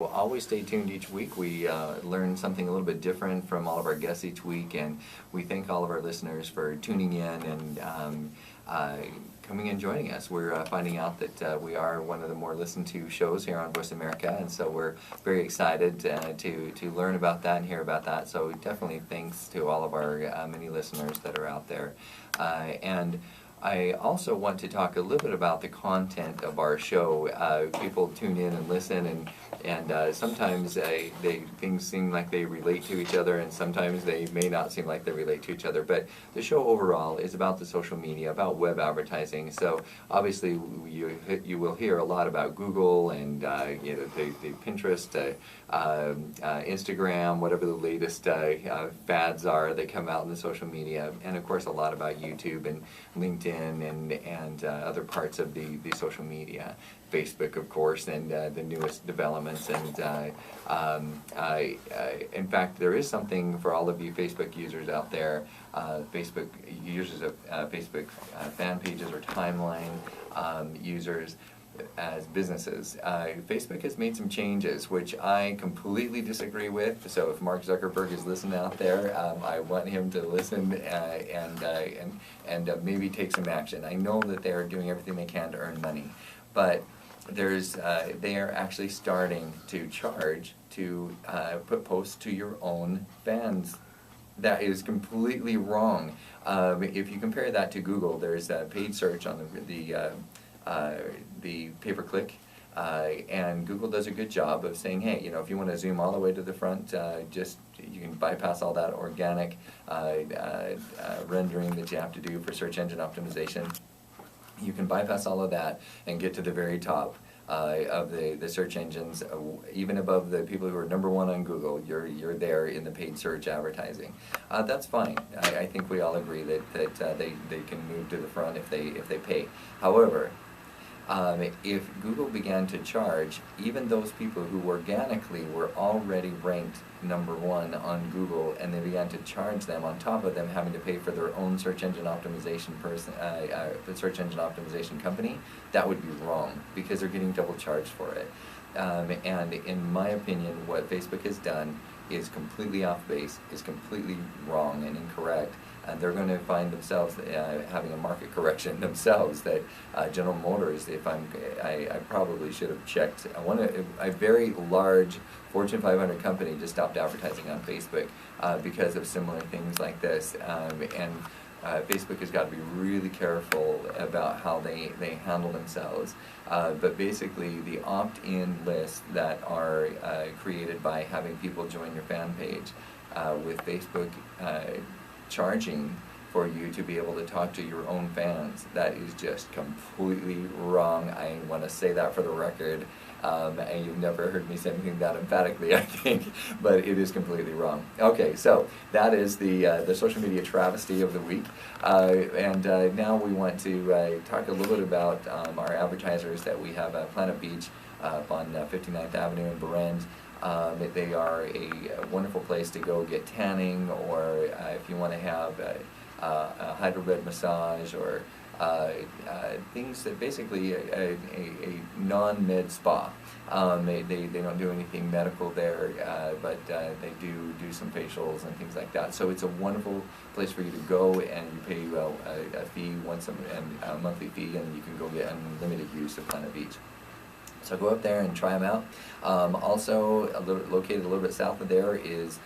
Well, always stay tuned each week. We learn something a little bit different from all of our guests each week, and we thank all of our listeners for tuning in and coming and joining us. We're finding out that we are one of the more listened to shows here on Voice America, and so we're very excited to learn about that and hear about that. So definitely thanks to all of our many listeners that are out there. And I also want to talk a little bit about the content of our show. People tune in and listen, and sometimes things seem like they relate to each other, and sometimes they may not seem like they relate to each other. But the show overall is about the social media, about web advertising. So obviously you will hear a lot about Google and the Pinterest, Instagram, whatever the latest fads are that come out in the social media, and of course a lot about YouTube and LinkedIn and other parts of the social media. Facebook, of course, and the newest developments. And in fact, there is something for all of you Facebook users out there, Facebook users of Facebook fan pages or timeline users as businesses. Facebook has made some changes which I completely disagree with. So if Mark Zuckerberg is listening out there, I want him to listen and maybe take some action. I know that they are doing everything they can to earn money, but they are actually starting to charge to put posts to your own fans. That is completely wrong. If you compare that to Google, there's a paid search on the pay-per-click, and Google does a good job of saying, hey, if you want to zoom all the way to the front, you can bypass all that organic rendering that you have to do for search engine optimization. You can bypass all of that and get to the very top of the search engines, even above the people who are number one on Google. You're there in the paid search advertising. That's fine. I think we all agree that they can move to the front if they pay. However, if Google began to charge even those people who organically were already ranked number one on Google, and they began to charge them on top of them having to pay for their own search engine optimization search engine optimization company, that would be wrong because they're getting double charged for it. And in my opinion, what Facebook has done is completely off base, is completely wrong and incorrect. And they're going to find themselves having a market correction themselves. That General Motors, I probably should have checked. A very large Fortune 500 company just stopped advertising on Facebook because of similar things like this. And Facebook has got to be really careful about how they handle themselves. But basically, the opt-in lists that are created by having people join your fan page with Facebook charging for you to be able to talk to your own fans, that is just completely wrong. I want to say that for the record. And you've never heard me say anything that emphatically, I think, but it is completely wrong. Okay, so that is the social media travesty of the week. And now we want to talk a little bit about our advertisers that we have at Planet Beach up on 59th Avenue in Berend. They are a wonderful place to go get tanning, or if you want to have a hydro bed massage, or things that basically a non-med spa. They don't do anything medical there, but they do some facials and things like that. So it's a wonderful place for you to go, and you pay a fee a monthly fee, and you can go get unlimited use of Planet Beach. So go up there and try them out. Also, located a little bit south of there is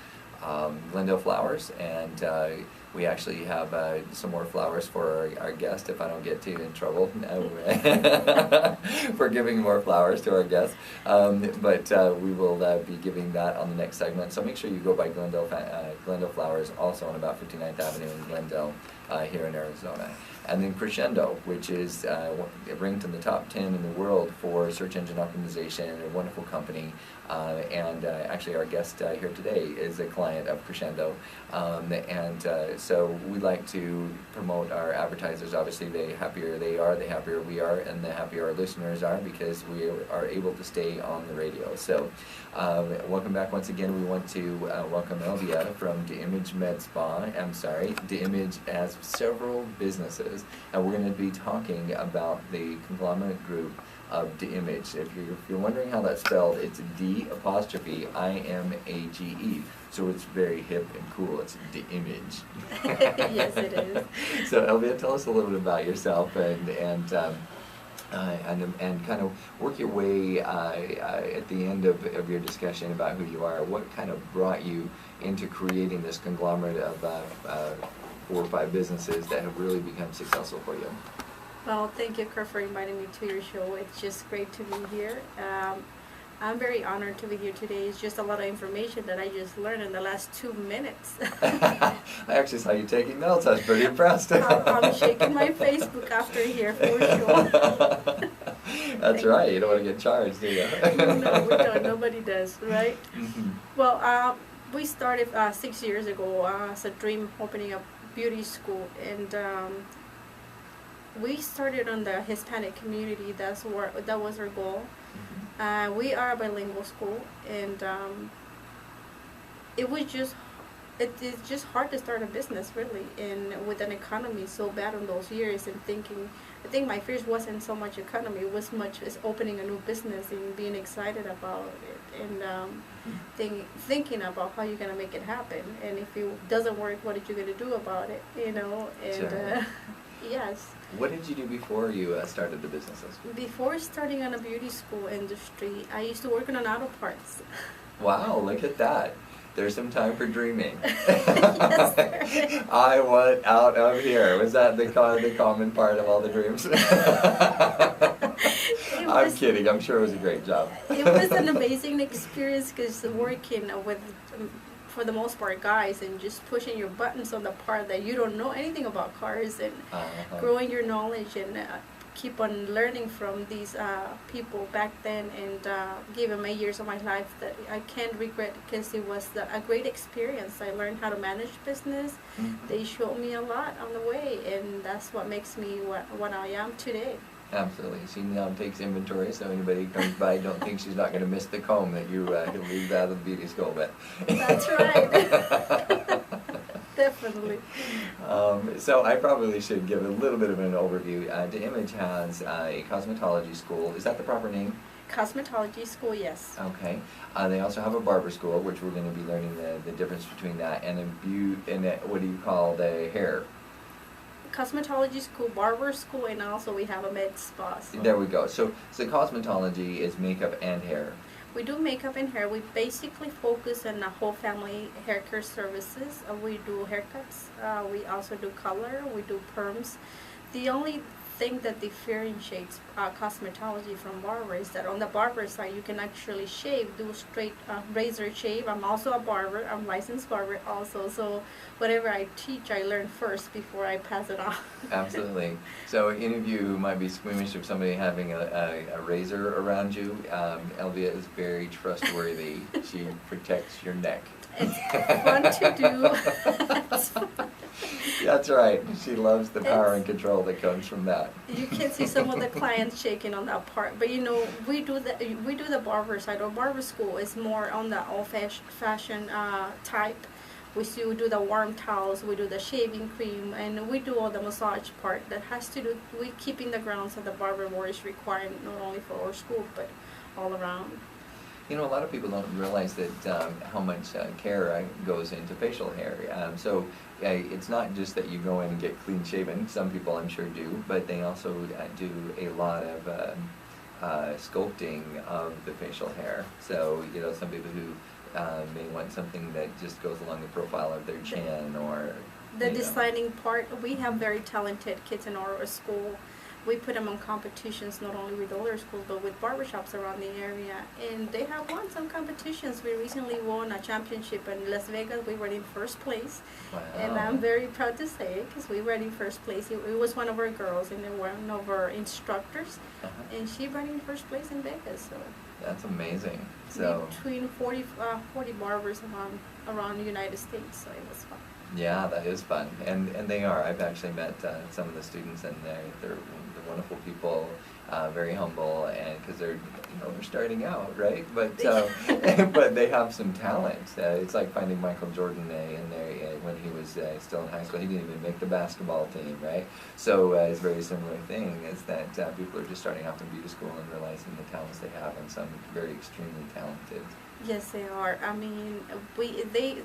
Glendale Flowers, and we actually have some more flowers for our guest if I don't get too in trouble for giving more flowers to our guests. But we will be giving that on the next segment. So make sure you go by Glendale Flowers, also on about 59th Avenue in Glendale here in Arizona. And then Crescendo, which is ranked in the top 10 in the world for search engine optimization, a wonderful company. And actually our guest here today is a client of Crescendo. So we like to promote our advertisers. Obviously, the happier they are, the happier we are, and the happier our listeners are, because we are able to stay on the radio. So welcome back once again. We want to welcome Elvia from D'Image Medi Spa. D'Image has several businesses, and we're going to be talking about the conglomerate group of D'Image. If you're wondering how that's spelled, it's D''IMAGE. So it's very hip and cool. It's D'Image. Yes, it is. So Elvia, tell us a little bit about yourself and kind of work your way at the end of your discussion about who you are. What kind of brought you into creating this conglomerate of 4 or 5 businesses that have really become successful for you? Well, thank you, Kurt, for inviting me to your show. It's just great to be here. I'm very honored to be here today. It's just a lot of information that I just learned in the last 2 minutes. I actually saw you taking notes. I was pretty impressed. I'm shaking my Facebook after here for sure. That's right. You don't want to get charged, do you? No, we don't. Nobody does, right? Mm-hmm. Well, we started 6 years ago as a dream, opening a beauty school, and we started on the Hispanic community. That was our goal. We are a bilingual school, and it's just hard to start a business, really, and with an economy so bad in those years. And I think my fears wasn't so much economy; it was much as opening a new business and being excited about it, and thinking about how you're gonna make it happen. And if it doesn't work, what are you gonna do about it? You know, and sure. Yes. What did you do before you started the businesses? Before starting on a beauty school industry, I used to work on auto parts. Wow, look at that. There's some time for dreaming. Yes, there is. I want out of here. Was that the common part of all the dreams? I'm kidding. I'm sure it was a great job. It was an amazing experience because working with, for the most part, guys, and just pushing your buttons on the part that you don't know anything about cars, and growing your knowledge and keep on learning from these people back then, and gave them 8 years of my life that I can't regret because it was a great experience. I learned how to manage business. Mm-hmm. They showed me a lot on the way, and that's what makes me what I am today. Absolutely. She now takes inventory, so anybody who comes by don't think she's not going to miss the comb that you leave out of the beauty school with. That's right. Definitely. So I probably should give a little bit of an overview. D'Image has a cosmetology school. Is that the proper name? Cosmetology school, yes. Okay. They also have a barber school, which we're going to be learning the difference between that and what do you call the hair? Cosmetology school, barber school, and also we have a med spa. So. There we go. So cosmetology is makeup and hair. We do makeup and hair. We basically focus on the whole family hair care services. We do haircuts. We also do color. We do perms. The only thing that differentiates cosmetology from barber is that on the barber side you can actually shave, do straight razor shave. I'm also a barber. I'm licensed barber also. So whatever I teach, I learn first before I pass it on. Absolutely. So any of you who might be squeamish of somebody having a razor around you, Elvia is very trustworthy. She protects your neck. It's fun to do. It's fun. That's right. She loves the power and control that comes from that. You can see some of the clients shaking on that part, but you know, we do the barber side. Our barber school is more on the old-fashioned type. We still do the warm towels, we do the shaving cream, and we do all the massage part that has to do with keeping the grounds of the barber board is required not only for our school but all around. You know, a lot of people don't realize that how much care goes into facial hair. So it's not just that you go in and get clean shaven. Some people I'm sure do, but they also do a lot of sculpting of the facial hair. So, you know, some people who may want something that just goes along the profile of their chin or... The designing part, we have very talented kids in our school. We put them on competitions not only with other schools but with barbershops around the area, and they have won some competitions. We recently won a championship in Las Vegas. We were in first place. Wow. And I'm very proud to say it because we were in first place. It was one of our girls and one of our instructors, and she ran in first place in Vegas. So that's amazing. So between 40 barbers around the United States, so it was fun. Yeah, that is fun, and they are. I've actually met some of the students, and they're wonderful people, very humble, and because they're starting out, right? But but they have some talent. It's like finding Michael Jordan when he was still in high school. He didn't even make the basketball team, right? So it's a very similar thing, is that people are just starting off in beauty school and realizing the talents they have, and some very extremely talented. Yes, they are. I mean,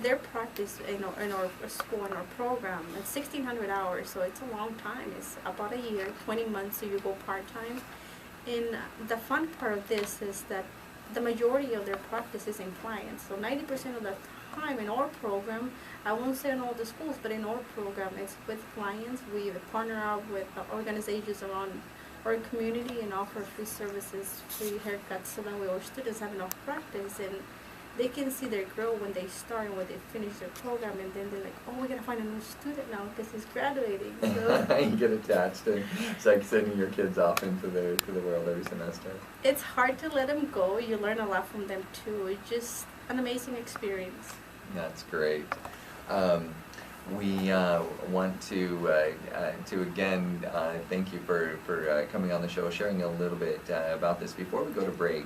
their practice in our school, in our program, it's 1,600 hours, so it's a long time. It's about a year, 20 months, so you go part-time. And the fun part of this is that the majority of their practice is in clients. So 90% of the time in our program, I won't say in all the schools, but in our program, it's with clients. We partner up with organizations around our community and offer free services, free haircuts, so that way our students have enough practice and they can see their growth when they start and when they finish their program, and then they're like, oh, we gotta find a new student now because he's graduating. So you get attached, and it's like sending your kids off into the world every semester. It's hard to let them go. You learn a lot from them too. It's just an amazing experience. That's great. We want to again thank you for coming on the show, sharing a little bit about this. Before we go to break,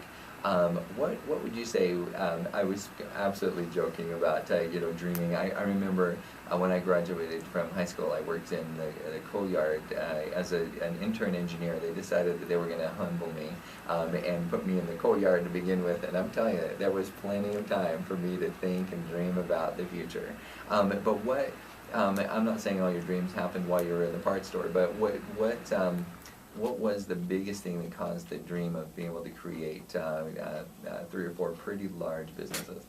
what would you say? I was absolutely joking about dreaming. I remember when I graduated from high school, I worked in the coal yard as an intern engineer. They decided that they were going to humble me and put me in the coal yard to begin with, and I'm telling you, there was plenty of time for me to think and dream about the future. But what I'm not saying all your dreams happened while you were in the parts store, but what was the biggest thing that caused the dream of being able to create 3 or 4 pretty large businesses?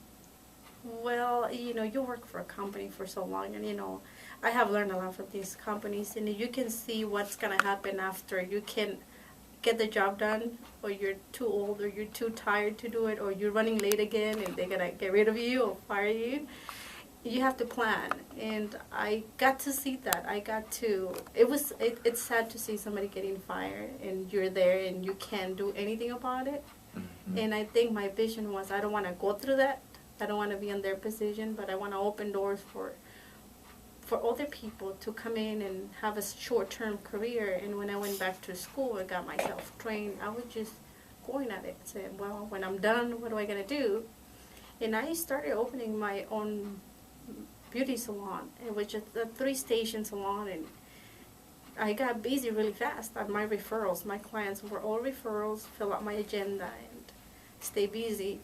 Well, you work for a company for so long, and I have learned a lot from these companies, and you can see what's going to happen after you can get the job done, or you're too old, or you're too tired to do it, or you're running late again and they're going to get rid of you or fire you. You have to plan, and I got to see that. It's sad to see somebody getting fired and you're there and you can't do anything about it. Mm-hmm. And I think my vision was, I don't want to go through that. I don't want to be in their position, but I want to open doors for other people to come in and have a short-term career. And when I went back to school and got myself trained, I was just going at it, saying, well, when I'm done, what am I going to do? And I started opening my own beauty salon. It was just a 3-station salon, and I got busy really fast on my referrals. My clients were all referrals, fill out my agenda and stay busy.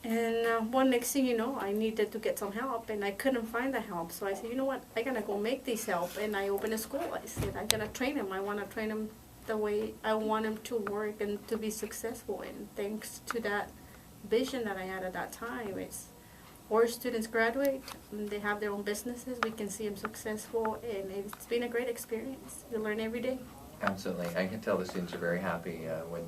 And next thing you know, I needed to get some help, and I couldn't find the help. So I said, you know what, I gotta go make this help. And I opened a school. I said, I gotta train them. I want to train them the way I want them to work and to be successful. And thanks to that vision that I had at that time, our students graduate and they have their own businesses. We can see them successful, and it's been a great experience. You learn every day. Absolutely. I can tell the students are very happy when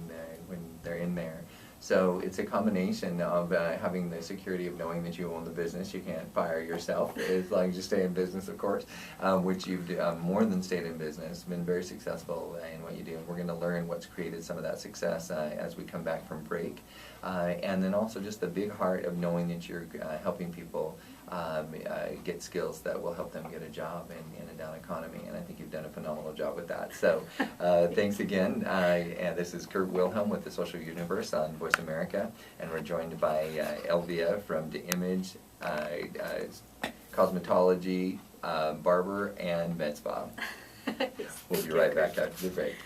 they're in there. So it's a combination of having the security of knowing that you own the business. You can't fire yourself as long as you stay in business, of course, which you've more than stayed in business, been very successful in what you do. We're going to learn what's created some of that success as we come back from break. And then also just the big heart of knowing that you're helping people get skills that will help them get a job in a down economy, and I think you've done a phenomenal job with that. So thanks again. And this is Kurt Wilhelm with the Social Universe on Voice America, and we're joined by Elvia from D'Image Cosmetology, Barber, and Med Spa. We'll be right back after the break.